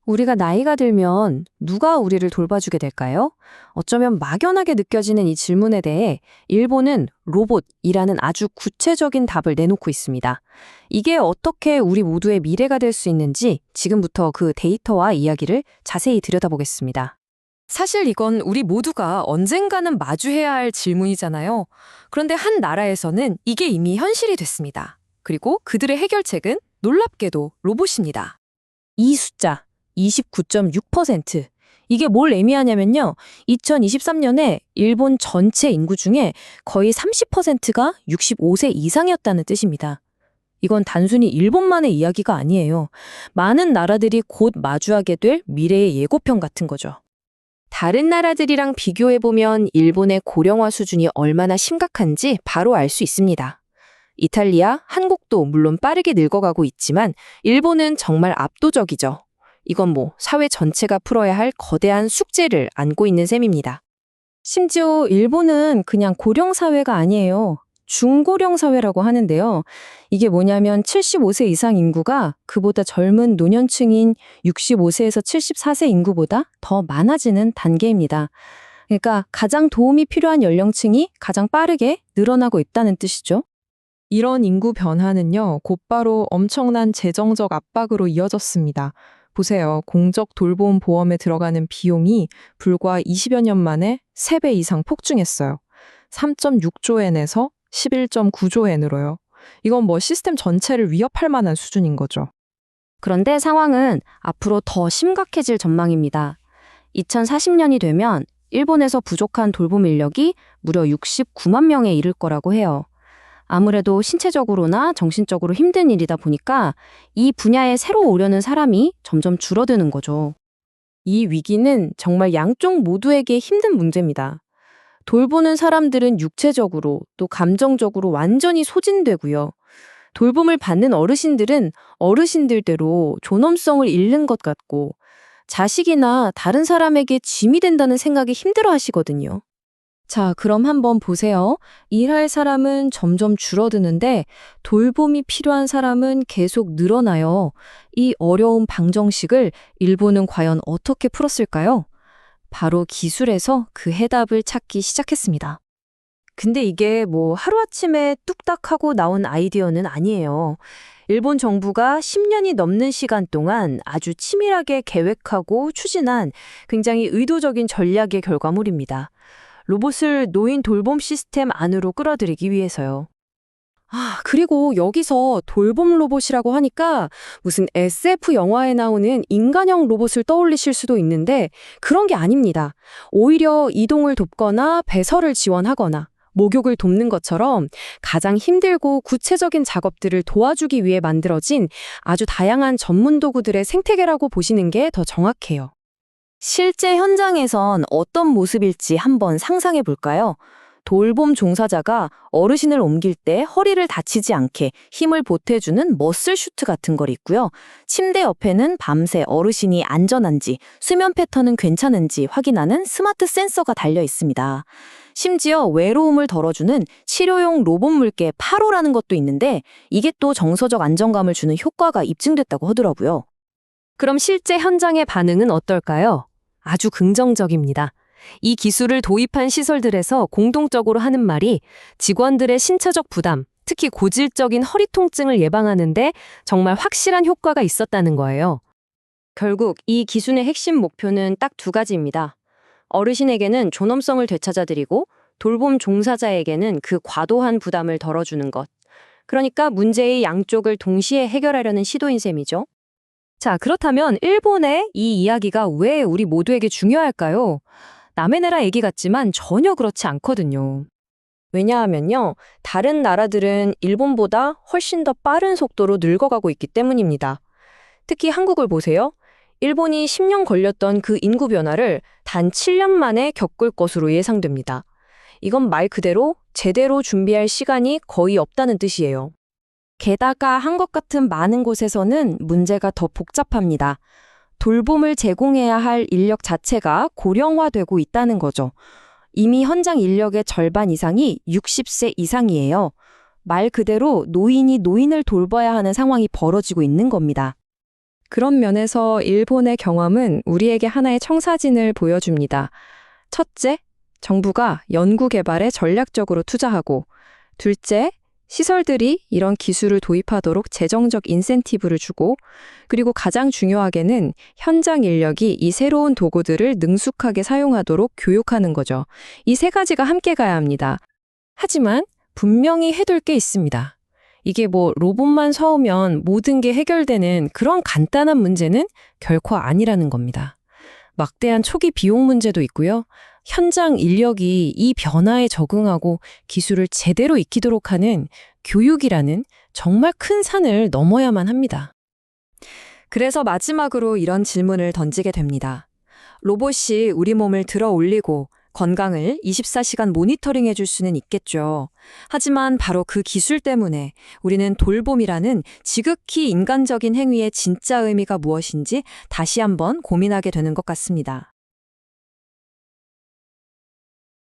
우리가 나이가 들면 누가 우리를 돌봐주게 될까요? 어쩌면 막연하게 느껴지는 이 질문에 대해 일본은 로봇이라는 아주 구체적인 답을 내놓고 있습니다. 이게 어떻게 우리 모두의 미래가 될 수 있는지 지금부터 그 데이터와 이야기를 자세히 들여다보겠습니다. 사실 이건 우리 모두가 언젠가는 마주해야 할 질문이잖아요. 그런데 한 나라에서는 이게 이미 현실이 됐습니다. 그리고 그들의 해결책은 놀랍게도 로봇입니다. 이 숫자 29.6%. 이게 뭘 의미하냐면요. 2023년에 일본 전체 인구 중에 거의 30%가 65세 이상이었다는 뜻입니다. 이건 단순히 일본만의 이야기가 아니에요. 많은 나라들이 곧 마주하게 될 미래의 예고편 같은 거죠. 다른 나라들이랑 비교해보면 일본의 고령화 수준이 얼마나 심각한지 바로 알 수 있습니다. 이탈리아, 한국도 물론 빠르게 늙어가고 있지만 일본은 정말 압도적이죠. 이건 사회 전체가 풀어야 할 거대한 숙제를 안고 있는 셈입니다. 심지어 일본은 그냥 고령 사회가 아니에요. 중고령 사회라고 하는데요. 이게 뭐냐면 75세 이상 인구가 그보다 젊은 노년층인 65세에서 74세 인구보다 더 많아지는 단계입니다. 그러니까 가장 도움이 필요한 연령층이 가장 빠르게 늘어나고 있다는 뜻이죠. 이런 인구 변화는요, 곧바로 엄청난 재정적 압박으로 이어졌습니다. 보세요. 공적 돌봄 보험에 들어가는 비용이 불과 20여 년 만에 3배 이상 폭증했어요. 3.6조 엔에서 11.9조 엔으로요. 이건 시스템 전체를 위협할 만한 수준인 거죠. 그런데 상황은 앞으로 더 심각해질 전망입니다. 2040년이 되면 일본에서 부족한 돌봄 인력이 무려 69만 명에 이를 거라고 해요. 아무래도 신체적으로나 정신적으로 힘든 일이다 보니까 이 분야에 새로 오려는 사람이 점점 줄어드는 거죠. 이 위기는 정말 양쪽 모두에게 힘든 문제입니다. 돌보는 사람들은 육체적으로 또 감정적으로 완전히 소진되고요. 돌봄을 받는 어르신들은 어르신들대로 존엄성을 잃는 것 같고 자식이나 다른 사람에게 짐이 된다는 생각에 힘들어 하시거든요. 자, 그럼 한번 보세요. 일할 사람은 점점 줄어드는데 돌봄이 필요한 사람은 계속 늘어나요. 이 어려운 방정식을 일본은 과연 어떻게 풀었을까요? 바로 기술에서 그 해답을 찾기 시작했습니다. 근데 이게 하루아침에 뚝딱 하고 나온 아이디어는 아니에요. 일본 정부가 10년이 넘는 시간 동안 아주 치밀하게 계획하고 추진한 굉장히 의도적인 전략의 결과물입니다. 로봇을 노인 돌봄 시스템 안으로 끌어들이기 위해서요. 그리고 여기서 돌봄 로봇이라고 하니까 무슨 SF 영화에 나오는 인간형 로봇을 떠올리실 수도 있는데 그런 게 아닙니다. 오히려 이동을 돕거나 배설을 지원하거나 목욕을 돕는 것처럼 가장 힘들고 구체적인 작업들을 도와주기 위해 만들어진 아주 다양한 전문 도구들의 생태계라고 보시는 게 더 정확해요. 실제 현장에선 어떤 모습일지 한번 상상해 볼까요? 돌봄 종사자가 어르신을 옮길 때 허리를 다치지 않게 힘을 보태주는 머슬 슈트 같은 걸 입고요. 침대 옆에는 밤새 어르신이 안전한지, 수면 패턴은 괜찮은지 확인하는 스마트 센서가 달려 있습니다. 심지어 외로움을 덜어주는 치료용 로봇 물개 8호라는 것도 있는데 이게 또 정서적 안정감을 주는 효과가 입증됐다고 하더라고요. 그럼 실제 현장의 반응은 어떨까요? 아주 긍정적입니다. 이 기술을 도입한 시설들에서 공동적으로 하는 말이 직원들의 신체적 부담, 특히 고질적인 허리 통증을 예방하는데 정말 확실한 효과가 있었다는 거예요. 결국 이 기술의 핵심 목표는 딱 두 가지입니다. 어르신에게는 존엄성을 되찾아드리고 돌봄 종사자에게는 그 과도한 부담을 덜어주는 것. 그러니까 문제의 양쪽을 동시에 해결하려는 시도인 셈이죠. 자, 그렇다면 일본의 이 이야기가 왜 우리 모두에게 중요할까요? 남의 나라 얘기 같지만 전혀 그렇지 않거든요. 왜냐하면요, 다른 나라들은 일본보다 훨씬 더 빠른 속도로 늙어가고 있기 때문입니다. 특히 한국을 보세요. 일본이 10년 걸렸던 그 인구 변화를 단 7년 만에 겪을 것으로 예상됩니다. 이건 말 그대로 제대로 준비할 시간이 거의 없다는 뜻이에요. 게다가 한국 같은 많은 곳에서는 문제가 더 복잡합니다. 돌봄을 제공해야 할 인력 자체가 고령화되고 있다는 거죠. 이미 현장 인력의 절반 이상이 60세 이상이에요. 말 그대로 노인이 노인을 돌봐야 하는 상황이 벌어지고 있는 겁니다. 그런 면에서 일본의 경험은 우리에게 하나의 청사진을 보여줍니다. 첫째, 정부가 연구 개발에 전략적으로 투자하고, 둘째, 시설들이 이런 기술을 도입하도록 재정적 인센티브를 주고, 그리고 가장 중요하게는 현장 인력이 이 새로운 도구들을 능숙하게 사용하도록 교육하는 거죠. 이 세 가지가 함께 가야 합니다. 하지만 분명히 해둘 게 있습니다. 이게 로봇만 사오면 모든 게 해결되는 그런 간단한 문제는 결코 아니라는 겁니다. 막대한 초기 비용 문제도 있고요. 현장 인력이 이 변화에 적응하고 기술을 제대로 익히도록 하는 교육이라는 정말 큰 산을 넘어야만 합니다. 그래서 마지막으로 이런 질문을 던지게 됩니다. 로봇이 우리 몸을 들어 올리고 건강을 24시간 모니터링해 줄 수는 있겠죠. 하지만 바로 그 기술 때문에 우리는 돌봄이라는 지극히 인간적인 행위의 진짜 의미가 무엇인지 다시 한번 고민하게 되는 것 같습니다.